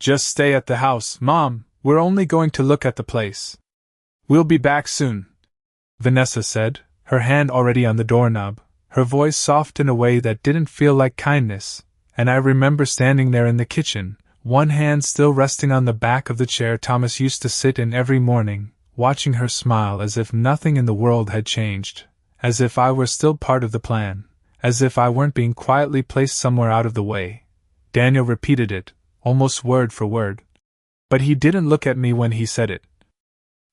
Just stay at the house, Mom, we're only going to look at the place. We'll be back soon, Vanessa said, her hand already on the doorknob, her voice soft in a way that didn't feel like kindness, and I remember standing there in the kitchen, one hand still resting on the back of the chair Thomas used to sit in every morning, watching her smile as if nothing in the world had changed, as if I were still part of the plan, as if I weren't being quietly placed somewhere out of the way. Daniel repeated it, almost word for word. But he didn't look at me when he said it.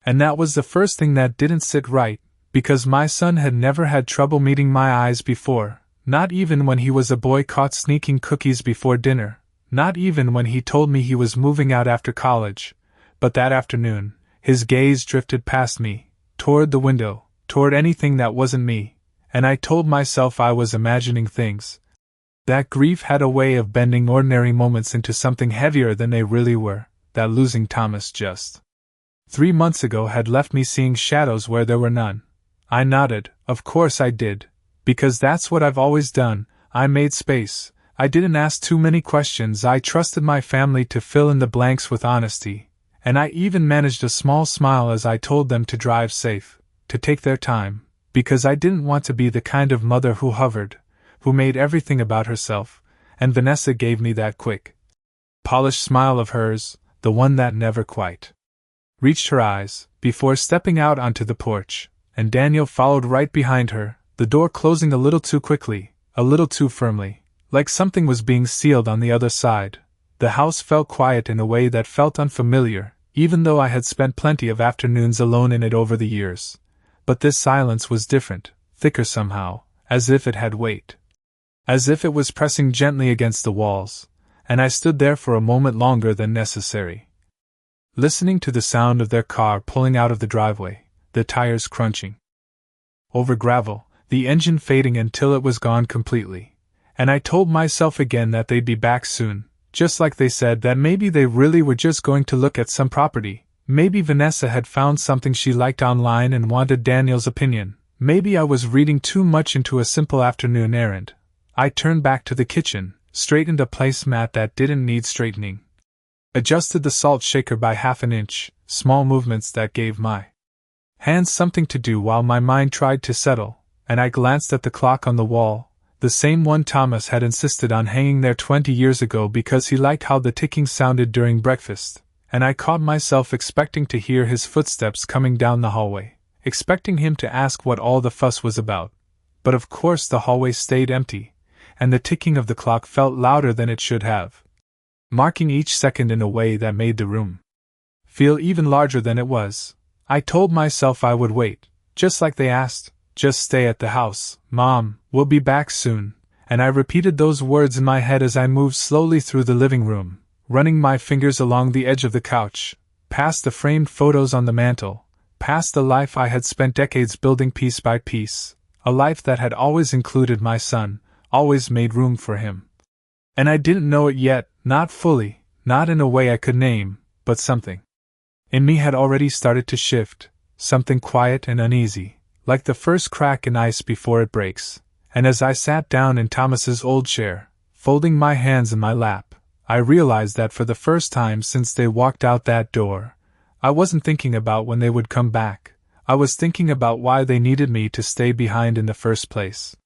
And that was the first thing that didn't sit right, because my son had never had trouble meeting my eyes before, not even when he was a boy caught sneaking cookies before dinner, not even when he told me he was moving out after college. But that afternoon, his gaze drifted past me, toward the window, toward anything that wasn't me, and I told myself I was imagining things. That grief had a way of bending ordinary moments into something heavier than they really were, that losing Thomas just 3 months ago had left me seeing shadows where there were none. I nodded. Of course I did, because that's what I've always done. I made space. I didn't ask too many questions. I trusted my family to fill in the blanks with honesty, and I even managed a small smile as I told them to drive safe, to take their time, because I didn't want to be the kind of mother who hovered, who made everything about herself, and Vanessa gave me that quick, polished smile of hers, the one that never quite reached her eyes, before stepping out onto the porch, and Daniel followed right behind her, the door closing a little too quickly, a little too firmly, like something was being sealed on the other side. The house felt quiet in a way that felt unfamiliar, even though I had spent plenty of afternoons alone in it over the years. But this silence was different, thicker somehow, as if it had weight. As if it was pressing gently against the walls, and I stood there for a moment longer than necessary, listening to the sound of their car pulling out of the driveway, the tires crunching over gravel, the engine fading until it was gone completely. And I told myself again that they'd be back soon, just like they said, that maybe they really were just going to look at some property. Maybe Vanessa had found something she liked online and wanted Daniel's opinion. Maybe I was reading too much into a simple afternoon errand. I turned back to the kitchen, straightened a placemat that didn't need straightening, adjusted the salt shaker by 1/2 inch, small movements that gave my hands something to do while my mind tried to settle, and I glanced at the clock on the wall, the same one Thomas had insisted on hanging there 20 years ago because he liked how the ticking sounded during breakfast, and I caught myself expecting to hear his footsteps coming down the hallway, expecting him to ask what all the fuss was about. But of course the hallway stayed empty, and the ticking of the clock felt louder than it should have, marking each second in a way that made the room feel even larger than it was. I told myself I would wait, just like they asked. Just stay at the house, Mom, we'll be back soon, and I repeated those words in my head as I moved slowly through the living room, running my fingers along the edge of the couch, past the framed photos on the mantel, past the life I had spent decades building piece by piece, a life that had always included my son, always made room for him. And I didn't know it yet, not fully, not in a way I could name, but something in me had already started to shift, something quiet and uneasy, like the first crack in ice before it breaks. And as I sat down in Thomas's old chair, folding my hands in my lap, I realized that for the first time since they walked out that door, I wasn't thinking about when they would come back. I was thinking about why they needed me to stay behind in the first place.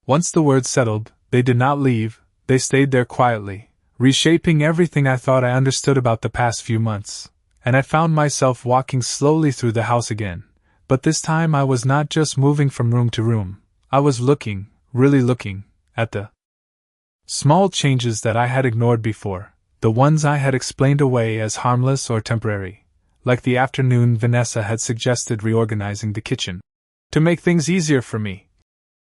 Once the word settled, they did not leave, they stayed there quietly, reshaping everything I thought I understood about the past few months. And I found myself walking slowly through the house again. But this time I was not just moving from room to room. I was looking, really looking, at the small changes that I had ignored before, the ones I had explained away as harmless or temporary, like the afternoon Vanessa had suggested reorganizing the kitchen to make things easier for me,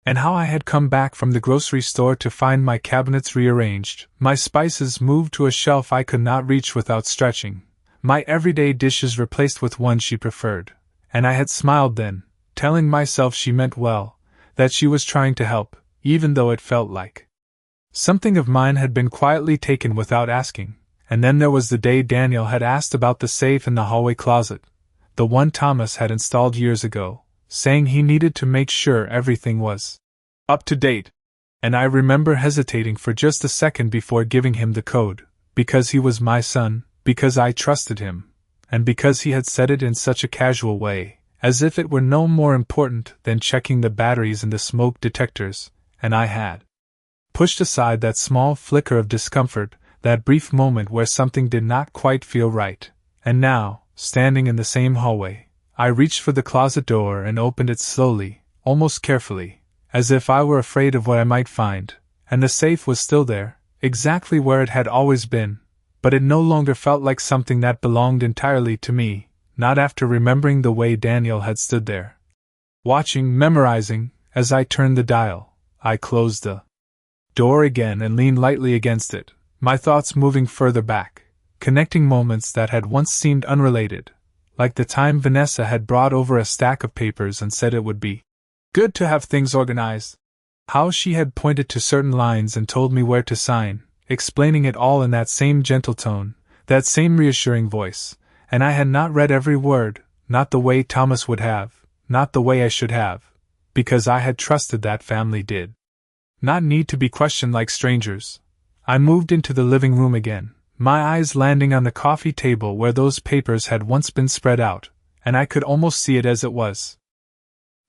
and how I had come back from the grocery store to find my cabinets rearranged, my spices moved to a shelf I could not reach without stretching, my everyday dishes replaced with ones she preferred. And I had smiled then, telling myself she meant well, that she was trying to help, even though it felt like something of mine had been quietly taken without asking. And then there was the day Daniel had asked about the safe in the hallway closet, the one Thomas had installed years ago, saying he needed to make sure everything was up to date. And I remember hesitating for just a second before giving him the code, because he was my son, because I trusted him, and because he had said it in such a casual way, as if it were no more important than checking the batteries in the smoke detectors, and I had pushed aside that small flicker of discomfort, that brief moment where something did not quite feel right, and now, standing in the same hallway, I reached for the closet door and opened it slowly, almost carefully, as if I were afraid of what I might find, and the safe was still there, exactly where it had always been, but it no longer felt like something that belonged entirely to me, not after remembering the way Daniel had stood there, watching, memorizing. As I turned the dial, I closed the door again and leaned lightly against it, my thoughts moving further back, connecting moments that had once seemed unrelated, like the time Vanessa had brought over a stack of papers and said it would be good to have things organized, how she had pointed to certain lines and told me where to sign, explaining it all in that same gentle tone, that same reassuring voice, and I had not read every word, not the way Thomas would have, not the way I should have, because I had trusted that family did not need to be questioned like strangers. I moved into the living room again, my eyes landing on the coffee table where those papers had once been spread out, and I could almost see it as it was.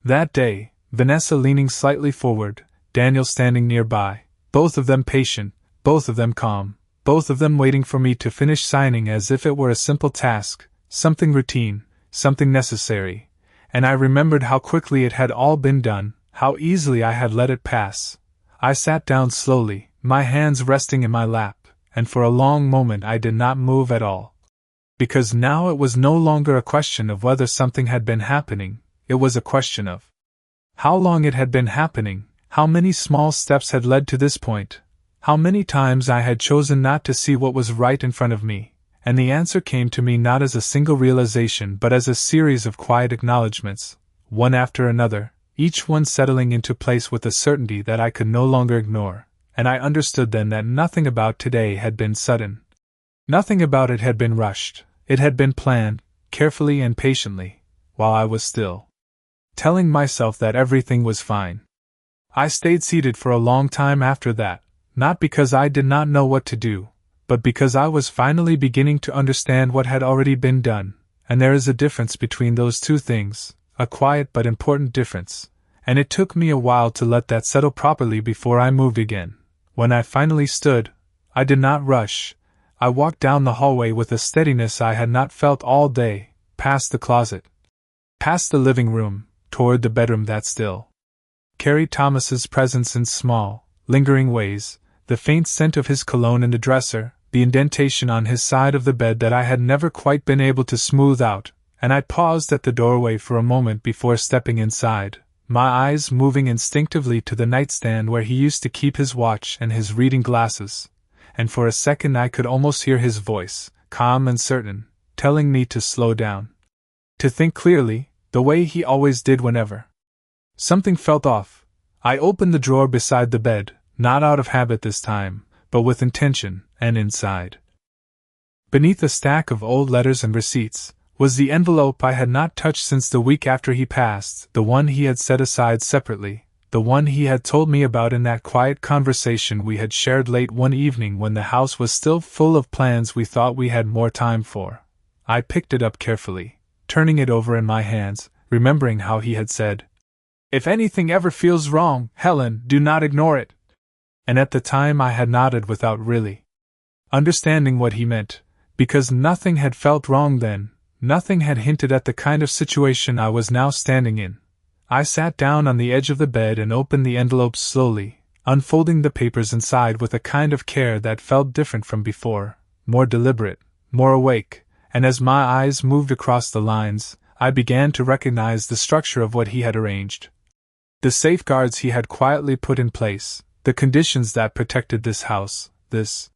That day, Vanessa leaning slightly forward, Daniel standing nearby, both of them patient, both of them calm, both of them waiting for me to finish signing as if it were a simple task, something routine, something necessary, and I remembered how quickly it had all been done, how easily I had let it pass. I sat down slowly, my hands resting in my lap, and for a long moment I did not move at all. Because now it was no longer a question of whether something had been happening, it was a question of how long it had been happening, how many small steps had led to this point, how many times I had chosen not to see what was right in front of me, and the answer came to me not as a single realization but as a series of quiet acknowledgments, one after another, each one settling into place with a certainty that I could no longer ignore, and I understood then that nothing about today had been sudden. Nothing about it had been rushed, it had been planned, carefully and patiently, while I was still telling myself that everything was fine. I stayed seated for a long time after that, not because I did not know what to do, but because I was finally beginning to understand what had already been done, and there is a difference between those two things, a quiet but important difference, and it took me a while to let that settle properly before I moved again. When I finally stood, I did not rush. I walked down the hallway with a steadiness I had not felt all day, past the closet, past the living room, toward the bedroom that still carried Thomas's presence in small, lingering ways, the faint scent of his cologne in the dresser, the indentation on his side of the bed that I had never quite been able to smooth out, and I paused at the doorway for a moment before stepping inside, my eyes moving instinctively to the nightstand where he used to keep his watch and his reading glasses, and for a second I could almost hear his voice, calm and certain, telling me to slow down, to think clearly, the way he always did whenever something felt off. I opened the drawer beside the bed, not out of habit this time, but with intention, and inside, beneath a stack of old letters and receipts, was the envelope I had not touched since the week after he passed, the one he had set aside separately, the one he had told me about in that quiet conversation we had shared late one evening when the house was still full of plans we thought we had more time for. I picked it up carefully, turning it over in my hands, remembering how he had said, "If anything ever feels wrong, Helen, do not ignore it." And at the time I had nodded without really understanding what he meant, because nothing had felt wrong then, nothing had hinted at the kind of situation I was now standing in. I sat down on the edge of the bed and opened the envelope slowly, unfolding the papers inside with a kind of care that felt different from before, more deliberate, more awake, and as my eyes moved across the lines, I began to recognize the structure of what he had arranged. The safeguards he had quietly put in place, the conditions that protected this house, this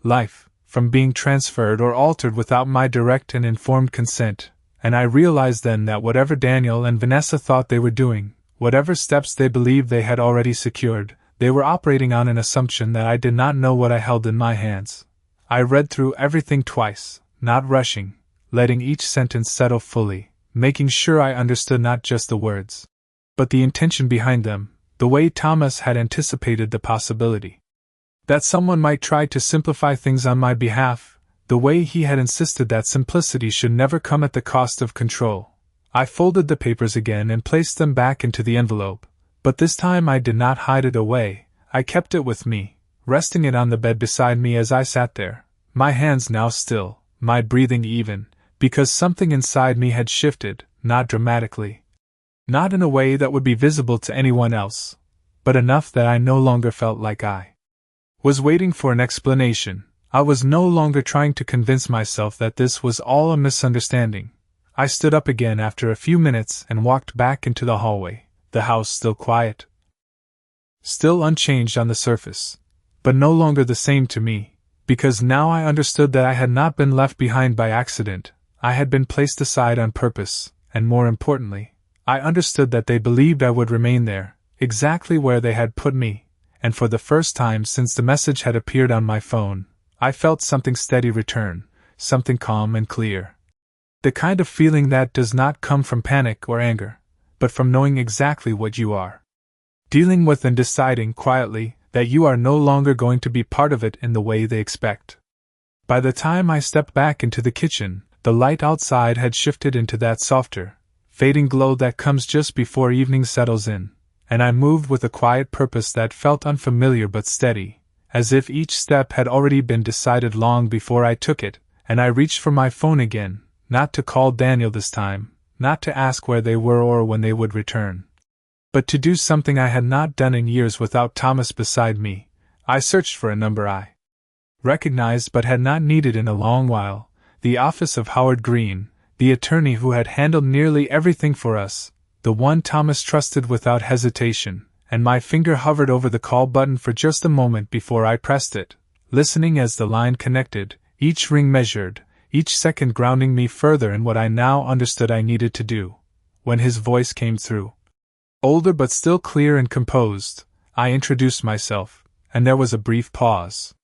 life, from being transferred or altered without my direct and informed consent, and I realized then that whatever Daniel and Vanessa thought they were doing, whatever steps they believed they had already secured, they were operating on an assumption that I did not know what I held in my hands. I read through everything twice, not rushing, letting each sentence settle fully, making sure I understood not just the words, but the intention behind them, the way Thomas had anticipated the possibility. That someone might try to simplify things on my behalf, the way he had insisted that simplicity should never come at the cost of control. I folded the papers again and placed them back into the envelope, but this time I did not hide it away. I kept it with me, resting it on the bed beside me as I sat there, my hands now still, my breathing even, because something inside me had shifted, not dramatically. Not in a way that would be visible to anyone else, but enough that I no longer felt like I was waiting for an explanation. I was no longer trying to convince myself that this was all a misunderstanding. I stood up again after a few minutes and walked back into the hallway, the house still quiet. Still unchanged on the surface, but no longer the same to me, because now I understood that I had not been left behind by accident. I had been placed aside on purpose, and more importantly, I understood that they believed I would remain there, exactly where they had put me, and for the first time since the message had appeared on my phone, I felt something steady return, something calm and clear. The kind of feeling that does not come from panic or anger, but from knowing exactly what you are dealing with and deciding quietly that you are no longer going to be part of it in the way they expect. By the time I stepped back into the kitchen, the light outside had shifted into that softer, fading glow that comes just before evening settles in, and I moved with a quiet purpose that felt unfamiliar but steady, as if each step had already been decided long before I took it. And I reached for my phone again, not to call Daniel this time, not to ask where they were or when they would return, but to do something I had not done in years without Thomas beside me. I searched for a number I recognized but had not needed in a long while, the office of Howard Green, the attorney who had handled nearly everything for us, the one Thomas trusted without hesitation, and my finger hovered over the call button for just a moment before I pressed it, listening as the line connected, each ring measured, each second grounding me further in what I now understood I needed to do. When his voice came through, older but still clear and composed, I introduced myself, and there was a brief pause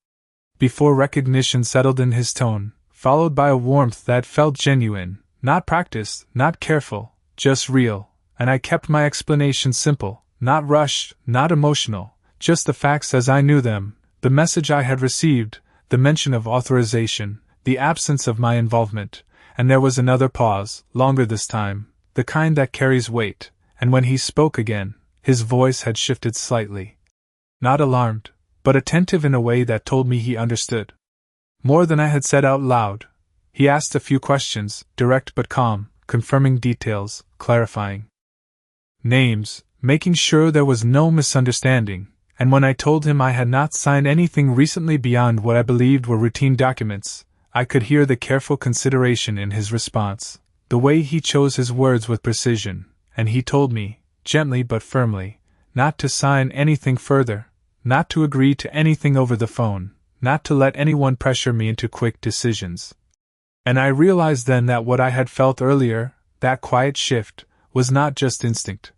before recognition settled in his tone, followed by a warmth that felt genuine, not practiced, not careful, just real, and I kept my explanation simple, not rushed, not emotional, just the facts as I knew them, the message I had received, the mention of authorization, the absence of my involvement, and there was another pause, longer this time, the kind that carries weight, and when he spoke again, his voice had shifted slightly. Not alarmed, but attentive in a way that told me he understood more than I had said out loud. He asked a few questions, direct but calm, confirming details, clarifying names, making sure there was no misunderstanding, and when I told him I had not signed anything recently beyond what I believed were routine documents, I could hear the careful consideration in his response, the way he chose his words with precision, and he told me, gently but firmly, not to sign anything further, not to agree to anything over the phone, not to let anyone pressure me into quick decisions. And I realized then that what I had felt earlier, that quiet shift, was not just instinct.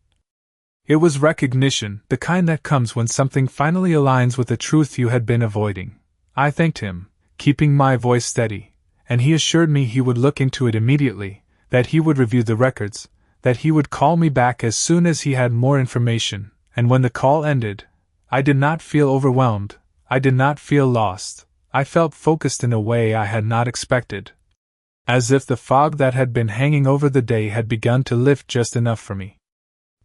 It was recognition, the kind that comes when something finally aligns with the truth you had been avoiding. I thanked him, keeping my voice steady, and he assured me he would look into it immediately, that he would review the records, that he would call me back as soon as he had more information, and when the call ended, I did not feel overwhelmed, I did not feel lost, I felt focused in a way I had not expected. As if the fog that had been hanging over the day had begun to lift just enough for me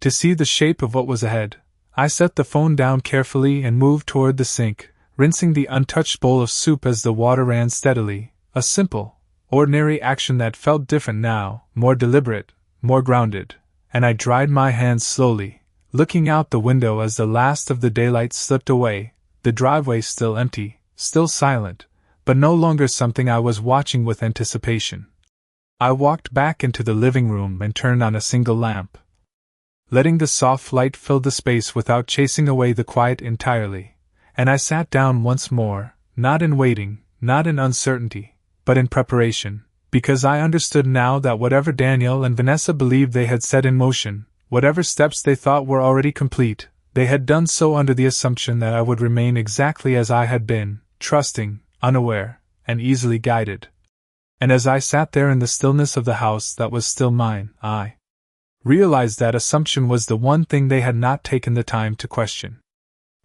to see the shape of what was ahead. I set the phone down carefully and moved toward the sink, rinsing the untouched bowl of soup as the water ran steadily, a simple, ordinary action that felt different now, more deliberate, more grounded, and I dried my hands slowly, looking out the window as the last of the daylight slipped away, the driveway still empty, still silent, but no longer something I was watching with anticipation. I walked back into the living room and turned on a single lamp, letting the soft light fill the space without chasing away the quiet entirely, and I sat down once more, not in waiting, not in uncertainty, but in preparation, because I understood now that whatever Daniel and Vanessa believed they had set in motion, whatever steps they thought were already complete, they had done so under the assumption that I would remain exactly as I had been, trusting, unaware, and easily guided. And as I sat there in the stillness of the house that was still mine, I realized that assumption was the one thing they had not taken the time to question.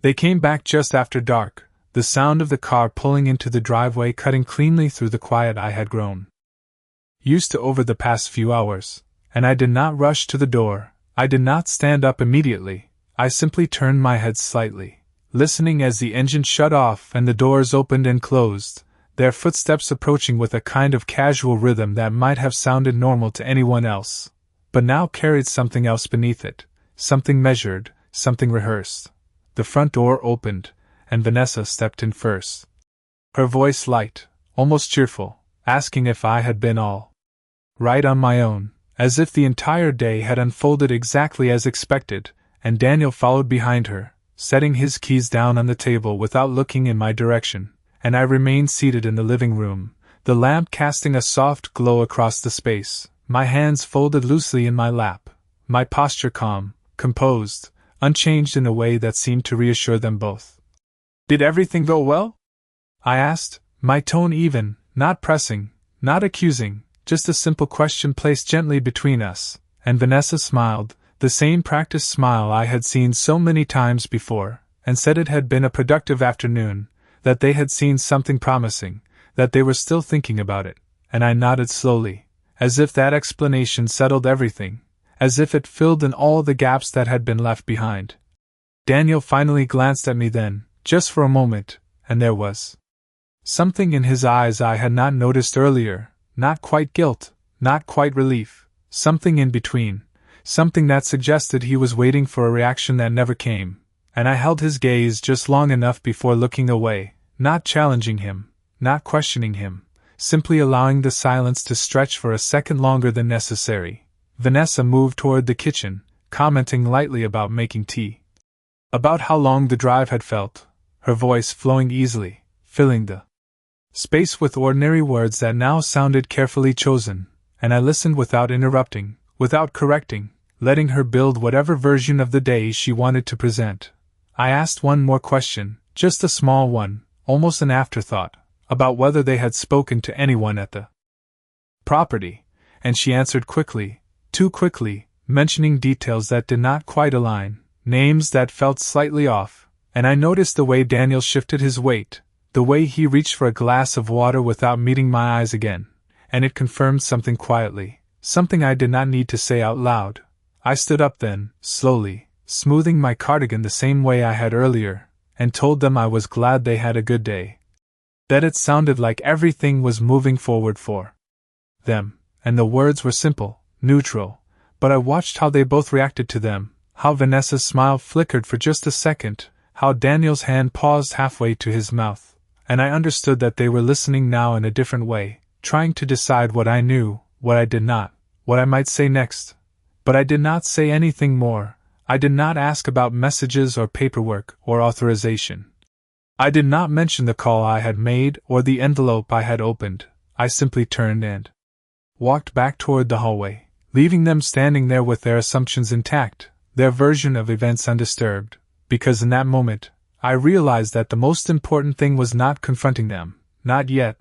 They came back just after dark, the sound of the car pulling into the driveway cutting cleanly through the quiet I had grown used to over the past few hours, and I did not rush to the door. I did not stand up immediately. I simply turned my head slightly, listening as the engine shut off and the doors opened and closed, their footsteps approaching with a kind of casual rhythm that might have sounded normal to anyone else, but now carried something else beneath it, something measured, something rehearsed. The front door opened, and Vanessa stepped in first. Her voice light, almost cheerful, asking if I had been all right on my own, as if the entire day had unfolded exactly as expected, and Daniel followed behind her, setting his keys down on the table without looking in my direction, and I remained seated in the living room, the lamp casting a soft glow across the space, my hands folded loosely in my lap, my posture calm, composed, unchanged in a way that seemed to reassure them both. "Did everything go well?" I asked, my tone even, not pressing, not accusing, just a simple question placed gently between us, and Vanessa smiled, the same practiced smile I had seen so many times before, and said it had been a productive afternoon, that they had seen something promising, that they were still thinking about it, and I nodded slowly, as if that explanation settled everything, as if it filled in all the gaps that had been left behind. Daniel finally glanced at me then, just for a moment, and there was something in his eyes I had not noticed earlier, not quite guilt, not quite relief, something in between, something that suggested he was waiting for a reaction that never came, and I held his gaze just long enough before looking away, not challenging him, not questioning him, simply allowing the silence to stretch for a second longer than necessary. Vanessa moved toward the kitchen, commenting lightly about making tea, about how long the drive had felt, her voice flowing easily, filling the space with ordinary words that now sounded carefully chosen, and I listened without interrupting, without correcting, letting her build whatever version of the day she wanted to present. I asked one more question, just a small one, almost an afterthought, about whether they had spoken to anyone at the property, and she answered quickly, too quickly, mentioning details that did not quite align, names that felt slightly off, and I noticed the way Daniel shifted his weight, the way he reached for a glass of water without meeting my eyes again, and it confirmed something quietly, something I did not need to say out loud. I stood up then, slowly, smoothing my cardigan the same way I had earlier, and told them I was glad they had a good day. That it sounded like everything was moving forward for them, and the words were simple, neutral, but I watched how they both reacted to them, how Vanessa's smile flickered for just a second, how Daniel's hand paused halfway to his mouth, and I understood that they were listening now in a different way, trying to decide what I knew, what I did not, what I might say next. But I did not say anything more. I did not ask about messages or paperwork or authorization. I did not mention the call I had made or the envelope I had opened. I simply turned and walked back toward the hallway, leaving them standing there with their assumptions intact, their version of events undisturbed, because in that moment, I realized that the most important thing was not confronting them, not yet,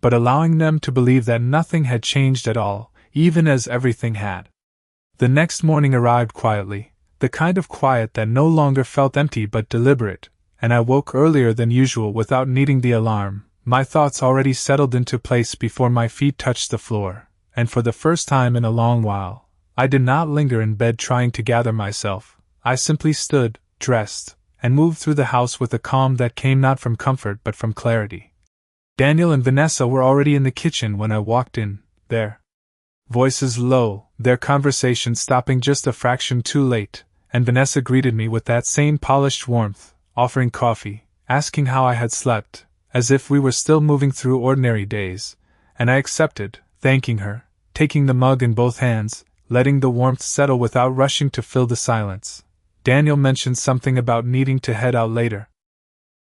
but allowing them to believe that nothing had changed at all, even as everything had. The next morning arrived quietly, the kind of quiet that no longer felt empty but deliberate, and I woke earlier than usual without needing the alarm, my thoughts already settled into place before my feet touched the floor, and for the first time in a long while, I did not linger in bed trying to gather myself. I simply stood, dressed, and moved through the house with a calm that came not from comfort but from clarity. Daniel and Vanessa were already in the kitchen when I walked in, their voices low, their conversation stopping just a fraction too late, and Vanessa greeted me with that same polished warmth, offering coffee, asking how I had slept, as if we were still moving through ordinary days, and I accepted, thanking her, taking the mug in both hands, letting the warmth settle without rushing to fill the silence. Daniel mentioned something about needing to head out later.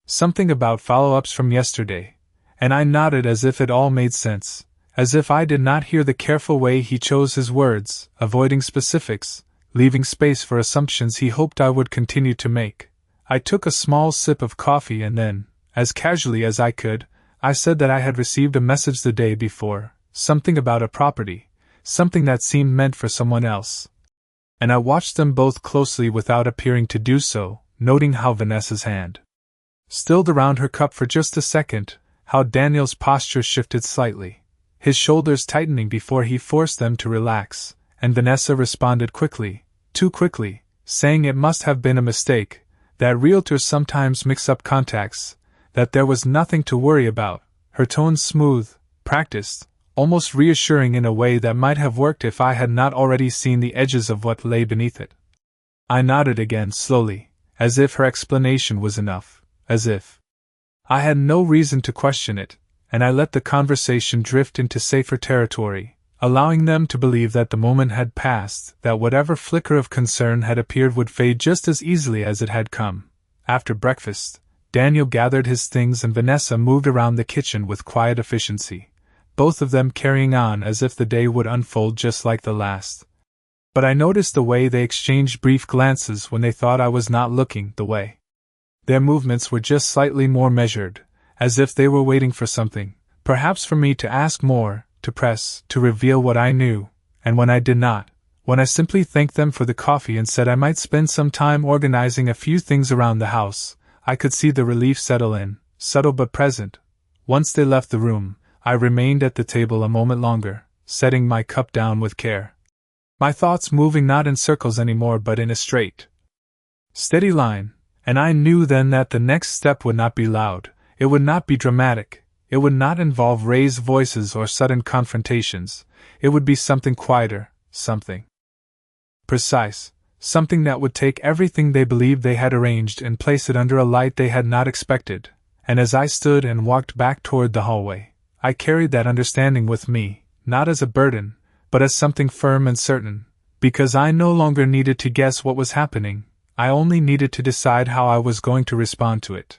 Something about follow-ups from yesterday, and I nodded as if it all made sense, as if I did not hear the careful way he chose his words, avoiding specifics, leaving space for assumptions he hoped I would continue to make. I took a small sip of coffee and then, as casually as I could, I said that I had received a message the day before, something about a property, something that seemed meant for someone else. And I watched them both closely without appearing to do so, noting how Vanessa's hand stilled around her cup for just a second, how Daniel's posture shifted slightly, his shoulders tightening before he forced them to relax, and Vanessa responded quickly, too quickly, saying it must have been a mistake, that realtors sometimes mix up contacts, that there was nothing to worry about, her tone smooth, practiced, almost reassuring in a way that might have worked if I had not already seen the edges of what lay beneath it. I nodded again slowly, as if her explanation was enough, as if I had no reason to question it, and I let the conversation drift into safer territory, allowing them to believe that the moment had passed, that whatever flicker of concern had appeared would fade just as easily as it had come. After breakfast, Daniel gathered his things and Vanessa moved around the kitchen with quiet efficiency, both of them carrying on as if the day would unfold just like the last. But I noticed the way they exchanged brief glances when they thought I was not looking the way. Their movements were just slightly more measured, as if they were waiting for something, perhaps for me to ask more, to press, to reveal what I knew, and when I did not, when I simply thanked them for the coffee and said I might spend some time organizing a few things around the house, I could see the relief settle in, subtle but present. Once they left the room, I remained at the table a moment longer, setting my cup down with care. My thoughts moving not in circles anymore but in a straight, steady line, and I knew then that the next step would not be loud, it would not be dramatic, it would not involve raised voices or sudden confrontations, it would be something quieter, something precise, something that would take everything they believed they had arranged and place it under a light they had not expected, and as I stood and walked back toward the hallway, I carried that understanding with me, not as a burden, but as something firm and certain, because I no longer needed to guess what was happening, I only needed to decide how I was going to respond to it.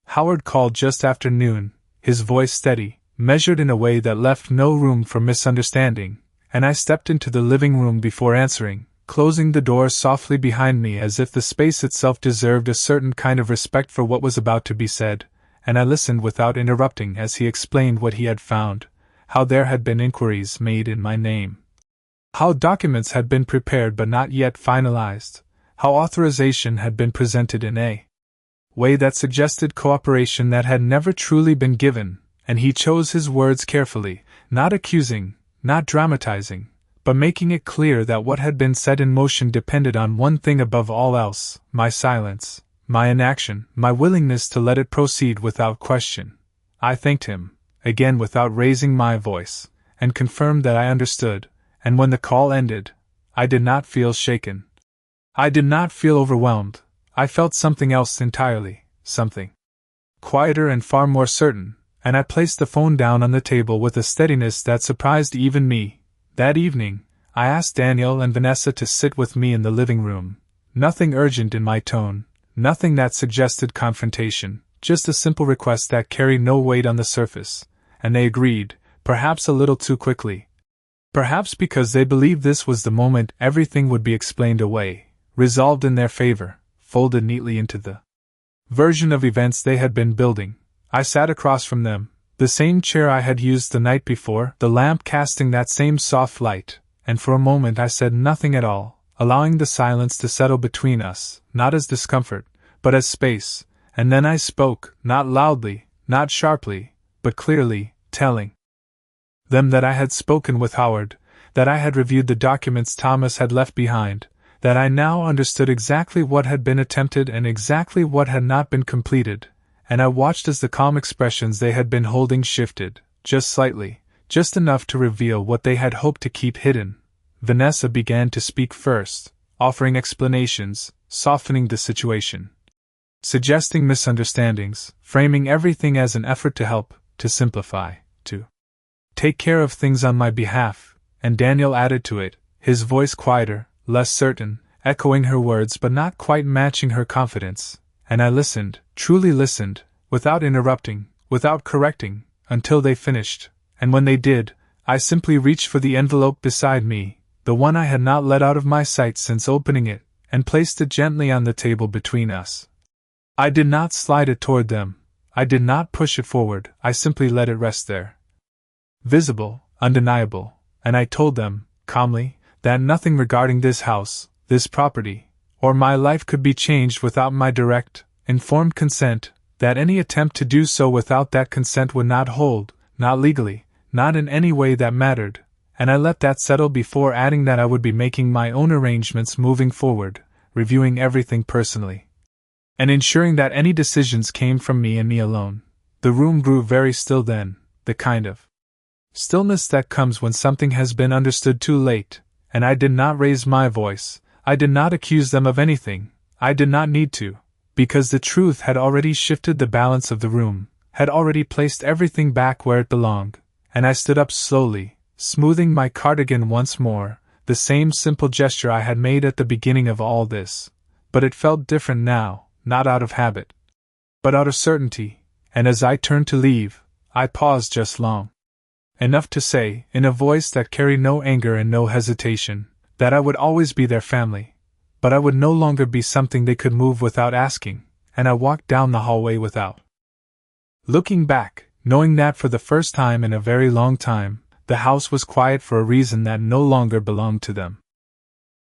Howard called just after noon, his voice steady, measured in a way that left no room for misunderstanding, and I stepped into the living room before answering, closing the door softly behind me as if the space itself deserved a certain kind of respect for what was about to be said, and I listened without interrupting as he explained what he had found, how there had been inquiries made in my name, how documents had been prepared but not yet finalized, how authorization had been presented in a way that suggested cooperation that had never truly been given, and he chose his words carefully, not accusing, not dramatizing, but making it clear that what had been set in motion depended on one thing above all else, my silence, my inaction, my willingness to let it proceed without question. I thanked him, again without raising my voice, and confirmed that I understood, and when the call ended, I did not feel shaken. I did not feel overwhelmed. I felt something else entirely, something quieter and far more certain, and I placed the phone down on the table with a steadiness that surprised even me. That evening, I asked Daniel and Vanessa to sit with me in the living room. Nothing urgent in my tone, nothing that suggested confrontation, just a simple request that carried no weight on the surface, and they agreed, perhaps a little too quickly. Perhaps because they believed this was the moment everything would be explained away, resolved in their favor, folded neatly into the version of events they had been building. I sat across from them, the same chair I had used the night before, the lamp casting that same soft light, and for a moment I said nothing at all, allowing the silence to settle between us, not as discomfort, but as space, and then I spoke, not loudly, not sharply, but clearly, telling them that I had spoken with Howard, that I had reviewed the documents Thomas had left behind, that I now understood exactly what had been attempted and exactly what had not been completed, and I watched as the calm expressions they had been holding shifted, just slightly, just enough to reveal what they had hoped to keep hidden. Vanessa began to speak first, offering explanations, softening the situation, suggesting misunderstandings, framing everything as an effort to help, to simplify, to take care of things on my behalf, and Daniel added to it, his voice quieter, less certain, echoing her words but not quite matching her confidence, and I listened, truly listened, without interrupting, without correcting, until they finished, and when they did, I simply reached for the envelope beside me, the one I had not let out of my sight since opening it, and placed it gently on the table between us. I did not slide it toward them, I did not push it forward, I simply let it rest there. Visible, undeniable, and I told them, calmly, that nothing regarding this house, this property, or my life could be changed without my direct, informed consent, that any attempt to do so without that consent would not hold, not legally, not in any way that mattered, and I let that settle before adding that I would be making my own arrangements moving forward, reviewing everything personally, and ensuring that any decisions came from me and me alone. The room grew very still then, the kind of stillness that comes when something has been understood too late, and I did not raise my voice, I did not accuse them of anything, I did not need to, because the truth had already shifted the balance of the room, had already placed everything back where it belonged, and I stood up slowly, smoothing my cardigan once more, the same simple gesture I had made at the beginning of all this, but it felt different now, not out of habit, but out of certainty, and as I turned to leave, I paused just long enough to say, in a voice that carried no anger and no hesitation, that I would always be their family, but I would no longer be something they could move without asking, and I walked down the hallway without looking back, knowing that for the first time in a very long time, the house was quiet for a reason that no longer belonged to them.